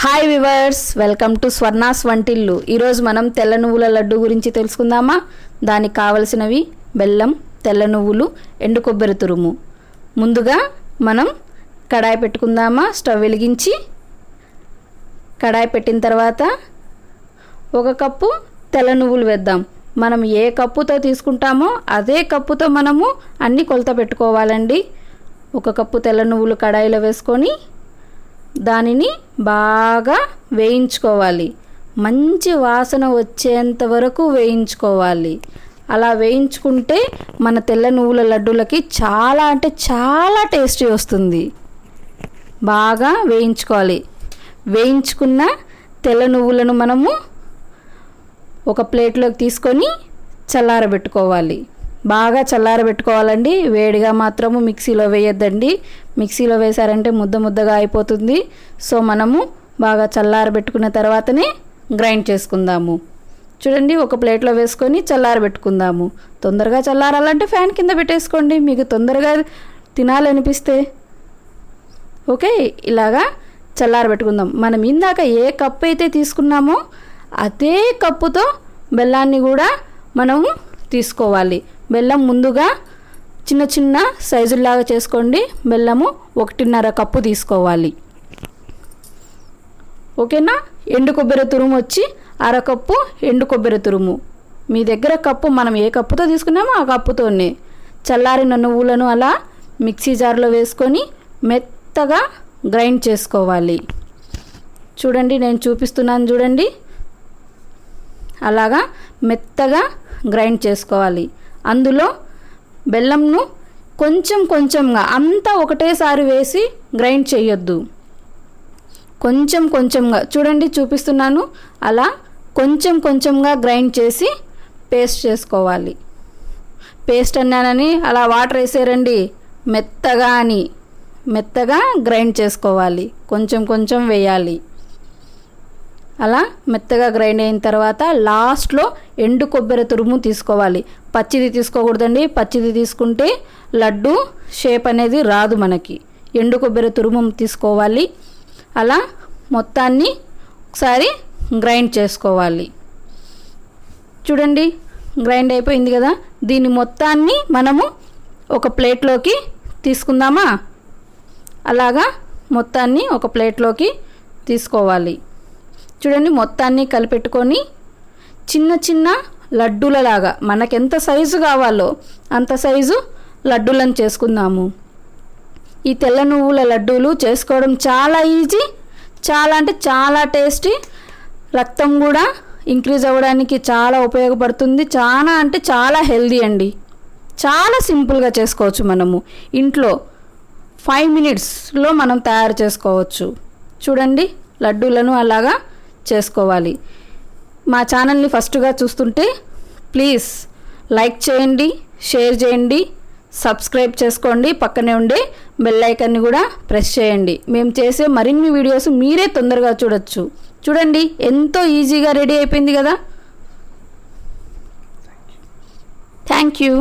Hi viewers, welcome to Swarna's Vantillu. ఈరోజు మనం తెల్ల నువ్వుల లడ్డు గురించి తెలుసుకుందామా. దానికి కావలసినవి బెల్లం, తెల్ల నువ్వులు, ఎండు కొబ్బరి తురుము. ముందుగా మనం కడాయి పెట్టుకుందామా. స్టవ్ వెలిగించి కడాయి పెట్టిన తర్వాత 1 కప్పు తెల్ల నువ్వులు వేద్దాం. మనం ఏ కప్పుతో తీసుకుంటామో అదే కప్పుతో మనము అన్ని కొలత పెట్టుకోవాలండి. 1 కప్పు తెల్ల నువ్వులు కడాయిలో వేసుకొని దానిని బాగా వేయించుకోవాలి. మంచి వాసన వచ్చేంత వరకు వేయించుకోవాలి. అలా వేయించుకుంటే మన తెల్ల నువ్వుల లడ్డూలకి చాలా అంటే చాలా టేస్టీ వస్తుంది. బాగా వేయించుకోవాలి. వేయించుకున్న తెల్ల నువ్వులను మనము ఒక ప్లేట్లోకి తీసుకొని చల్లారబెట్టుకోవాలి. బాగా చల్లారబెట్టుకోవాలండి. వేడిగా మాత్రము మిక్సీలో వేయొద్దండి. మిక్సీలో వేసారంటే ముద్దగా అయిపోతుంది. సో మనము బాగా చల్లారబెట్టుకున్న తర్వాతనే గ్రైండ్ చేసుకుందాము. చూడండి, ఒక ప్లేట్లో వేసుకొని చల్లారబెట్టుకుందాము. తొందరగా చల్లారాలంటే ఫ్యాన్ కింద పెట్టేసుకోండి, మీకు తొందరగా తినాలనిపిస్తే. ఓకే, ఇలాగా చల్లారబెట్టుకుందాం. మనం ఇందాక ఏ కప్పు అయితే తీసుకున్నామో అదే కప్పుతో బెల్లాన్ని కూడా మనము తీసుకోవాలి. బెల్లం ముందుగా చిన్న చిన్న సైజుల్లాగా చేసుకోండి. బెల్లము 1.5 కప్పు తీసుకోవాలి. ఓకేనా. ఎండు కొబ్బరి తురుము వచ్చి 1/2 కప్పు ఎండు కొబ్బరి తురుము. మీ దగ్గర కప్పు మనం ఏ కప్పుతో తీసుకున్నామో ఆ కప్పుతోనే. చల్లారిన నువ్వులను అలా మిక్సీ జార్లో వేసుకొని మెత్తగా గ్రైండ్ చేసుకోవాలి. చూడండి, నేను చూపిస్తున్నాను చూడండి. అలాగా మెత్తగా గ్రైండ్ చేసుకోవాలి. అందులో బెల్లంను కొంచెం కొంచెంగా, అంతా ఒకటేసారి వేసి గ్రైండ్ చేయొద్దు. కొంచెం కొంచెంగా, చూడండి చూపిస్తున్నాను, అలా కొంచెం కొంచెంగా గ్రైండ్ చేసి పేస్ట్ చేసుకోవాలి. పేస్ట్ అన్నానని అలా వాటర్ వేసారండి, మెత్తగా గ్రైండ్ చేసుకోవాలి. కొంచెం కొంచెం వేయాలి. అలా మెత్తగా గ్రైండ్ అయిన తర్వాత లాస్ట్లో ఎండు కొబ్బరి తురుము తీసుకోవాలి. పచ్చిది తీసుకోకూడదండి. పచ్చిది తీసుకుంటే లడ్డు షేప్ అనేది రాదు మనకి. ఎండు కొబ్బరి తురుము తీసుకోవాలి. అలా మొత్తాన్ని ఒకసారి గ్రైండ్ చేసుకోవాలి. చూడండి, గ్రైండ్ అయిపోయింది కదా. దీన్ని మొత్తాన్ని మనము ఒక ప్లేట్లోకి తీసుకుందామా. అలాగా మొత్తాన్ని ఒక ప్లేట్లోకి తీసుకోవాలి. చూడండి, మొత్తాన్ని కలిపెట్టుకొని చిన్న చిన్న లడ్డూలలాగా మనకెంత సైజు కావాలో అంత సైజు లడ్డూలను చేసుకుందాము. ఈ తెల్ల నువ్వుల లడ్డూలు చేసుకోవడం చాలా ఈజీ, చాలా అంటే చాలా టేస్టీ. రక్తం కూడా ఇంక్రీజ్ అవ్వడానికి చాలా ఉపయోగపడుతుంది. చాలా అంటే చాలా హెల్దీ అండి. చాలా సింపుల్గా చేసుకోవచ్చు. మనము ఇంట్లో 5 మినిట్స్లో మనం తయారు చేసుకోవచ్చు. చూడండి, లడ్డూలను అలాగా చేసుకోవాలి. మా ఛానల్ని ఫస్ట్గా చూస్తుంటే ప్లీజ్ లైక్ చేయండి, షేర్ చేయండి, సబ్స్క్రైబ్ చేసుకోండి. పక్కనే ఉండే బెల్ ఐకాన్ని కూడా ప్రెస్ చేయండి. మేము చేసే మరిన్ని వీడియోస్ మీరే తొందరగా చూడొచ్చు. చూడండి, ఎంతో ఈజీగా రెడీ అయిపోయింది కదా. Thank you.